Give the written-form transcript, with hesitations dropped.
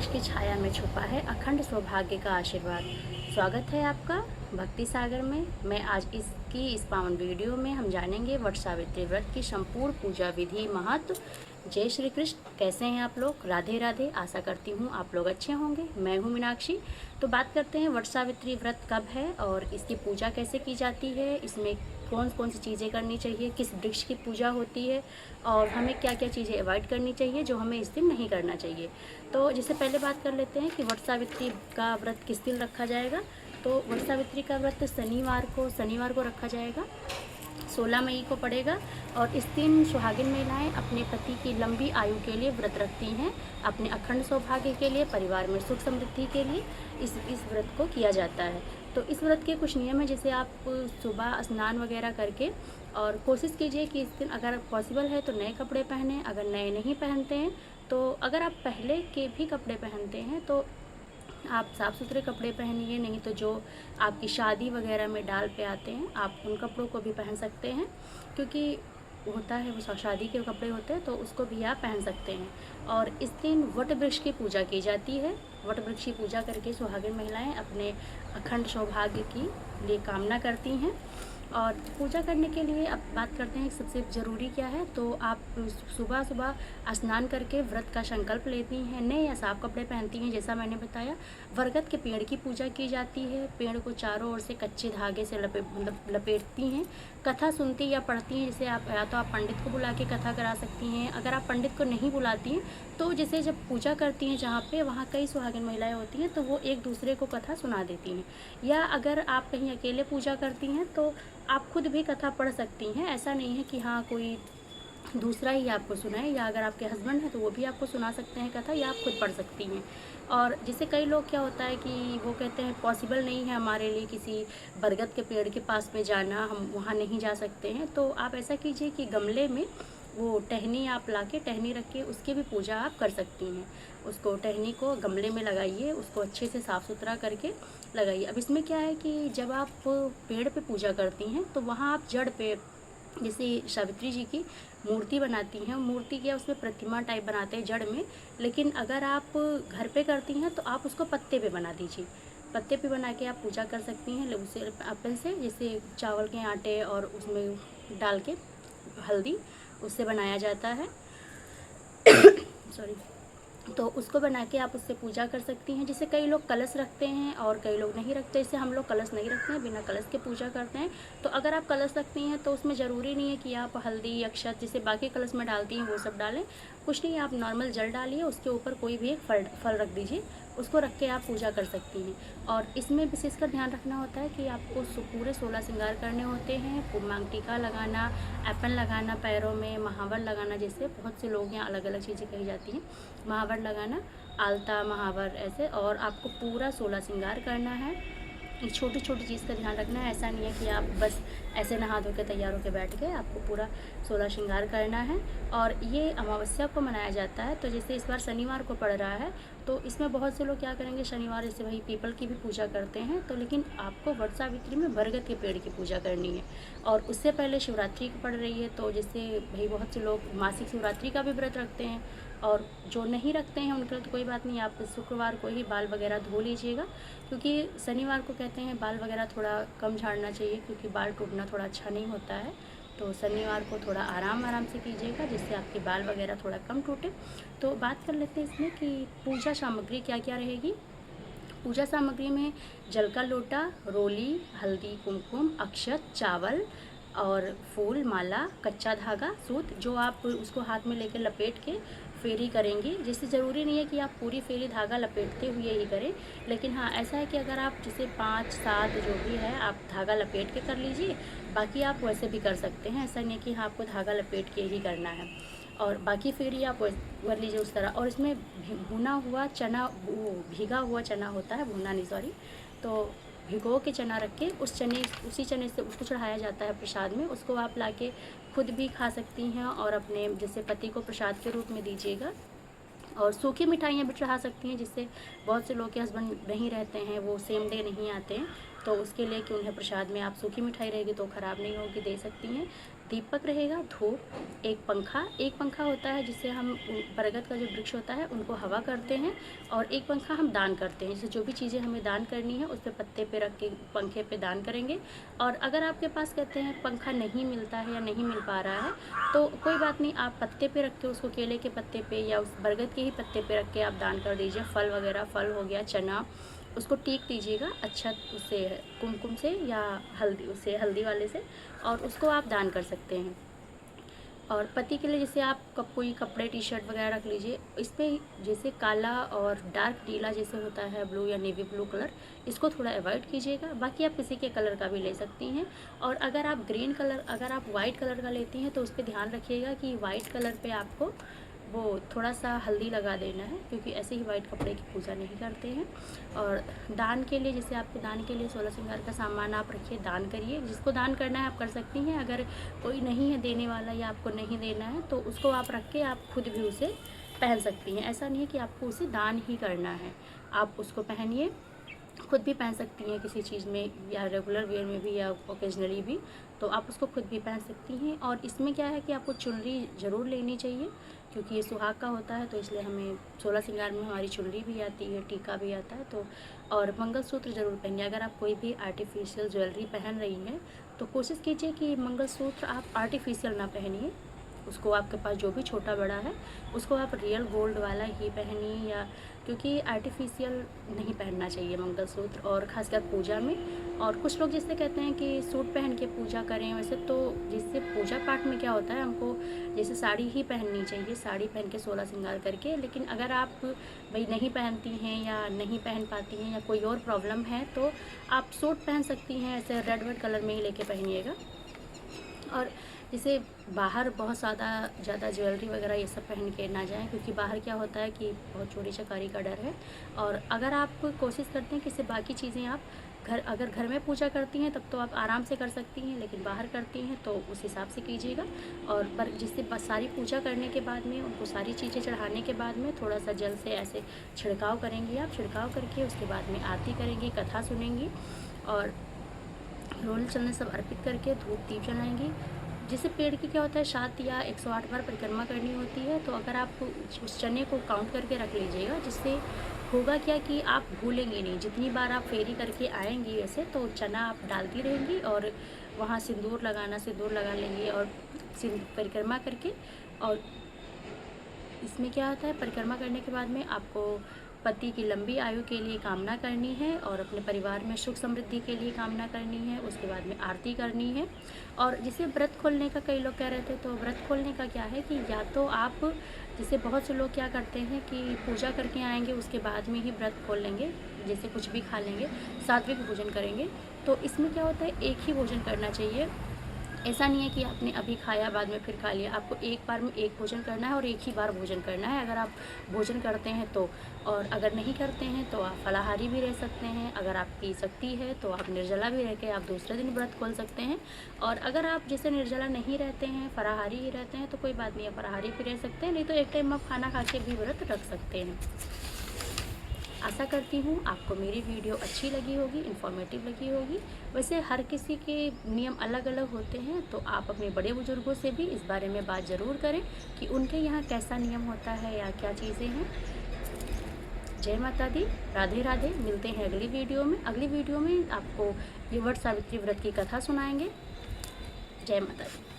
वृक्ष की छाया में छुपा है अखंड सौभाग्य का आशीर्वाद। स्वागत है आपका भक्ति सागर में। मैं आज इस पावन वीडियो में हम जानेंगे वट सावित्री व्रत की संपूर्ण पूजा विधि महत्व। जय श्री कृष्ण। कैसे हैं आप लोग? राधे राधे। आशा करती हूँ आप लोग अच्छे होंगे। मैं हूँ मीनाक्षी। तो बात करते हैं वट सावित्री व्रत कब है और इसकी पूजा कैसे की जाती है, इसमें कौन कौन सी चीज़ें करनी चाहिए, किस वृक्ष की पूजा होती है और हमें क्या क्या चीज़ें अवॉइड करनी चाहिए जो हमें इस दिन नहीं करना चाहिए। तो जिससे पहले बात कर लेते हैं कि वट सावित्री का व्रत किस दिन रखा जाएगा। तो वट सावित्री का व्रत शनिवार को रखा जाएगा। 16 मई को पड़ेगा और इस दिन सुहागिन महिलाएं अपने पति की लंबी आयु के लिए व्रत रखती हैं, अपने अखंड सौभाग्य के लिए, परिवार में सुख समृद्धि के लिए इस व्रत को किया जाता है। तो इस व्रत के कुछ नियम हैं, जैसे आप सुबह स्नान वगैरह करके और कोशिश कीजिए कि इस दिन अगर पॉसिबल है तो नए कपड़े पहनें। अगर नए नहीं पहनते हैं तो अगर आप पहले के भी कपड़े पहनते हैं तो आप साफ़ सुथरे कपड़े पहनिए, नहीं तो जो आपकी शादी वगैरह में डाल पे आते हैं आप उन कपड़ों को भी पहन सकते हैं, क्योंकि होता है वो शादी के कपड़े होते हैं तो उसको भी आप पहन सकते हैं। और इस दिन वट वृक्ष की पूजा की जाती है। वट वृक्ष की पूजा करके सुहागिन महिलाएं अपने अखंड सौभाग्य की लिए कामना करती हैं। और पूजा करने के लिए अब बात करते हैं सबसे ज़रूरी क्या है। तो आप सुबह सुबह स्नान करके व्रत का संकल्प लेती हैं, नए या साफ कपड़े पहनती हैं। जैसा मैंने बताया, बरगद के पेड़ की पूजा की जाती है। पेड़ को चारों ओर से कच्चे धागे से लपेटती हैं। कथा सुनती या पढ़ती हैं, जैसे आप या तो आप पंडित को बुला के कथा करा सकती हैं। अगर आप पंडित को नहीं बुलाती हैं तो जैसे जब पूजा करती हैं जहाँ पे वहाँ कई सुहागिन महिलाएं होती हैं तो वो एक दूसरे को कथा सुना देती हैं। या अगर आप कहीं अकेले पूजा करती हैं तो आप खुद भी कथा पढ़ सकती हैं। ऐसा नहीं है कि हाँ कोई दूसरा ही आपको सुनाए, या अगर आपके हस्बैंड हैं तो वो भी आपको सुना सकते हैं कथा, या आप खुद पढ़ सकती हैं। और जैसे कई लोग क्या होता है कि वो कहते हैं पॉसिबल नहीं है हमारे लिए किसी बरगद के पेड़ के पास में जाना, हम वहाँ नहीं जा सकते हैं। तो आप ऐसा कीजिए कि गमले में वो टहनी आप ला के, टहनी रख के उसकी भी पूजा आप कर सकती हैं। उसको टहनी को गमले में लगाइए, उसको अच्छे से साफ़ सुथरा करके लगाइए। अब इसमें क्या है कि जब आप पेड़ पे पूजा करती हैं तो वहाँ आप जड़ पे, जैसे सावित्री जी की मूर्ति बनाती हैं, मूर्ति क्या उसमें प्रतिमा टाइप बनाते हैं जड़ में, लेकिन अगर आप घर पे करती हैं तो आप उसको पत्ते पे बना दीजिए। पत्ते पे बना के आप पूजा कर सकती हैं उसे अपन से, जैसे चावल के आटे और उसमें डाल के हल्दी उससे बनाया जाता है सॉरी। तो उसको बना के आप उससे पूजा कर सकती हैं। जैसे कई लोग कलश रखते हैं और कई लोग नहीं रखते, जैसे हम लोग कलश नहीं रखते हैं, बिना कलश के पूजा करते हैं। तो अगर आप कलश रखती हैं तो उसमें ज़रूरी नहीं है कि आप हल्दी अक्षत जैसे बाकी कलश में डालती हैं वो सब डालें, कुछ नहीं, आप नॉर्मल जल डालिए, उसके ऊपर कोई भी एक फल रख दीजिए, उसको रख के आप पूजा कर सकती हैं। और इसमें विशेषकर ध्यान रखना होता है कि आपको पूरे 16 श्रृंगार करने होते हैं। मांग टीका लगाना, एप्पल लगाना पैरों में, महावर लगाना, जैसे बहुत से लोग यहाँ अलग अलग चीज़ें कही जाती हैं, महावर लगाना, आलता महावर ऐसे। और आपको पूरा 16 श्रृंगार करना है। एक छोटी छोटी चीज़ का ध्यान रखना है, ऐसा नहीं है कि आप बस ऐसे नहा धो के तैयार होकर बैठ गए, आपको पूरा 16 श्रृंगार करना है। और ये अमावस्या को मनाया जाता है, तो जैसे इस बार शनिवार को पड़ रहा है तो इसमें बहुत से लोग क्या करेंगे, शनिवार जैसे वही पीपल की भी पूजा करते हैं, तो लेकिन आपको वट सावित्री में बरगद के पेड़ की पूजा करनी है। और उससे पहले शिवरात्रि पड़ रही है, तो जैसे भाई बहुत से लोग मासिक शिवरात्रि का भी व्रत रखते हैं, और जो नहीं रखते हैं उनके लिए तो कोई बात नहीं, आप शुक्रवार को ही बाल वगैरह धो लीजिएगा, क्योंकि शनिवार को कहते हैं बाल वगैरह थोड़ा कम झाड़ना चाहिए, क्योंकि बाल टूटना थोड़ा अच्छा नहीं होता है। तो शनिवार को थोड़ा आराम से कीजिएगा, जिससे आपके बाल वगैरह थोड़ा कम टूटे। तो बात कर लेते हैं इसमें कि पूजा सामग्री क्या क्या रहेगी। पूजा सामग्री में जल का लोटा, रोली, हल्दी, कुमकुम, अक्षत, चावल और फूल, माला, कच्चा धागा, सूत, जो आप उसको हाथ में लेकर लपेट के फेरी करेंगी। जिससे ज़रूरी नहीं है कि आप पूरी फेरी धागा लपेटते हुए ही करें, लेकिन हाँ ऐसा है कि अगर आप जैसे 5-7 जो भी है आप धागा लपेट के कर लीजिए, बाकी आप वैसे भी कर सकते हैं। ऐसा नहीं है कि हाँ आपको धागा लपेट के ही करना है, और बाकी फेरी आप कर लीजिए उस तरह। और इसमें भुना हुआ चना, वो भीगा हुआ चना होता है, भुना नहीं सॉरी, तो भिगो के चना रख के उसी चने से उसको चढ़ाया जाता है प्रसाद में। उसको आप लाके खुद भी खा सकती हैं और अपने जैसे पति को प्रसाद के रूप में दीजिएगा। और सूखी मिठाइयाँ भी चढ़ा सकती हैं, जिससे बहुत से लोग के हस्बैंड नहीं रहते हैं, वो सेम डे नहीं आते हैं, तो उसके लिए कि उन्हें प्रसाद में आप सूखी मिठाई रहेगी तो ख़राब नहीं होगी, दे सकती हैं। दीपक रहेगा, धूप, एक पंखा होता है जिससे हम बरगद का जो वृक्ष होता है उनको हवा करते हैं, और एक पंखा हम दान करते हैं। जैसे जो भी चीज़ें हमें दान करनी है उस पर पत्ते पे रख के पंखे पे दान करेंगे। और अगर आपके पास कहते हैं पंखा नहीं मिलता है या नहीं मिल पा रहा है तो कोई बात नहीं, आप पत्ते पे रख के उसको, केले के पत्ते पे या उस बरगद के ही पत्ते पे रख के आप दान कर दीजिए। फल वगैरह, फल हो गया, चना, उसको टीक दीजिएगा अच्छा उससे, कुमकुम से या हल्दी वाले से, और उसको आप दान कर सकते हैं। और पति के लिए जैसे आप कोई कपड़े, टी शर्ट वगैरह रख लीजिए। इसमें जैसे काला और डार्क नीला जैसे होता है, ब्लू या नेवी ब्लू कलर, इसको थोड़ा अवॉइड कीजिएगा। बाकी आप किसी के कलर का भी ले सकती हैं। और अगर आप ग्रीन कलर, अगर आप वाइट कलर का लेती हैं तो उस पर ध्यान रखिएगा कि वाइट कलर पे आपको वो थोड़ा सा हल्दी लगा देना है, क्योंकि ऐसे ही वाइट कपड़े की पूजा नहीं करते हैं। और दान के लिए, जैसे आपके दान के लिए 16 श्रृंगार का सामान आप रखिए, दान करिए। जिसको दान करना है आप कर सकती हैं। अगर कोई नहीं है देने वाला या आपको नहीं देना है तो उसको आप रख के आप खुद भी उसे पहन सकती हैं। ऐसा नहीं है कि आपको उसे दान ही करना है, आप उसको पहनिए, खुद भी पहन सकती हैं किसी चीज़ में, या रेगुलर वेयर में भी या ओकेजनली भी, तो आप उसको खुद भी पहन सकती हैं। और इसमें क्या है कि आपको चुनरी ज़रूर लेनी चाहिए, क्योंकि ये सुहाग का होता है, तो इसलिए हमें 16 श्रृंगार में हमारी चुनरी भी आती है, टीका भी आता है। तो और मंगलसूत्र ज़रूर पहनिए। अगर आप कोई भी आर्टिफिशियल ज्वेलरी पहन रही हैं तो कोशिश कीजिए कि मंगलसूत्र आप आर्टिफिशियल ना पहनिए, उसको, आपके पास जो भी छोटा बड़ा है उसको आप रियल गोल्ड वाला ही पहनिए, या क्योंकि आर्टिफिशियल नहीं पहनना चाहिए मंगलसूत्र, और ख़ासकर पूजा में। और कुछ लोग जैसे कहते हैं कि सूट पहन के पूजा करें, वैसे तो जिससे पूजा पाठ में क्या होता है, हमको जैसे साड़ी ही पहननी चाहिए, साड़ी पहन के 16 श्रृंगार करके। लेकिन अगर आप भाई नहीं पहनती हैं या नहीं पहन पाती हैं या कोई और प्रॉब्लम है तो आप सूट पहन सकती हैं, ऐसे रेड कलर में ही लेके पहनिएगा। और जैसे बाहर बहुत ज़्यादा ज्वेलरी वगैरह ये सब पहन के ना जाएं, क्योंकि बाहर क्या होता है कि बहुत चोरी चकारी का डर है। और अगर आप कोशिश करते हैं कि इससे बाकी चीज़ें आप अगर घर में पूजा करती हैं तब तो आप आराम से कर सकती हैं, लेकिन बाहर करती हैं तो उस हिसाब से कीजिएगा। और पर जिससे सारी पूजा करने के बाद में, उनको सारी चीज़ें चढ़ाने के बाद में थोड़ा सा जल से ऐसे छिड़काव करेंगी आप, छिड़काव करके उसके बाद में आरती करेंगी, कथा सुनेंगी, और रोल चलने सब अर्पित करके धूप दीप जलाएंगी। जैसे पेड़ की क्या होता है 7 या 108 बार परिक्रमा करनी होती है, तो अगर आप उस चने को काउंट करके रख लीजिएगा, जिससे होगा क्या कि आप भूलेंगे नहीं। जितनी बार आप फेरी करके आएंगी ऐसे, तो चना आप डालती रहेंगी और वहाँ सिंदूर लगा लेंगी, और परिक्रमा करके। और इसमें क्या होता है, परिक्रमा करने के बाद में आपको पति की लंबी आयु के लिए कामना करनी है, और अपने परिवार में सुख समृद्धि के लिए कामना करनी है। उसके बाद में आरती करनी है। और जिसे व्रत खोलने का कई लोग कह रहे थे, तो व्रत खोलने का क्या है कि या तो आप, जैसे बहुत से लोग क्या करते हैं कि पूजा करके आएंगे उसके बाद में ही व्रत खोल लेंगे, जैसे कुछ भी खा लेंगे, सात्विक भोजन करेंगे। तो इसमें क्या होता है, एक ही भोजन करना चाहिए। ऐसा नहीं है कि आपने अभी खाया बाद में फिर खा लिया, आपको एक बार में एक भोजन करना है और एक ही बार भोजन करना है, अगर आप भोजन करते हैं तो। और अगर नहीं करते हैं तो आप फलाहारी भी रह सकते हैं। अगर आपकी शक्ति है तो आप निर्जला भी रह के आप दूसरे दिन व्रत खोल सकते हैं। और अगर आप जैसे निर्जला नहीं रहते हैं, फलाहारी ही रहते हैं, तो कोई बात नहीं है, फलाहारी भी रह सकते हैं, नहीं तो एक टाइम आप खाना खा के भी व्रत रख सकते हैं। आशा करती हूँ आपको मेरी वीडियो अच्छी लगी होगी, इन्फॉर्मेटिव लगी होगी। वैसे हर किसी के नियम अलग अलग होते हैं, तो आप अपने बड़े बुजुर्गों से भी इस बारे में बात ज़रूर करें कि उनके यहाँ कैसा नियम होता है या क्या चीज़ें हैं। जय माता दी, राधे राधे। मिलते हैं अगली वीडियो में। अगली वीडियो में आपको ये वट सावित्री व्रत की कथा सुनाएंगे। जय माता दी।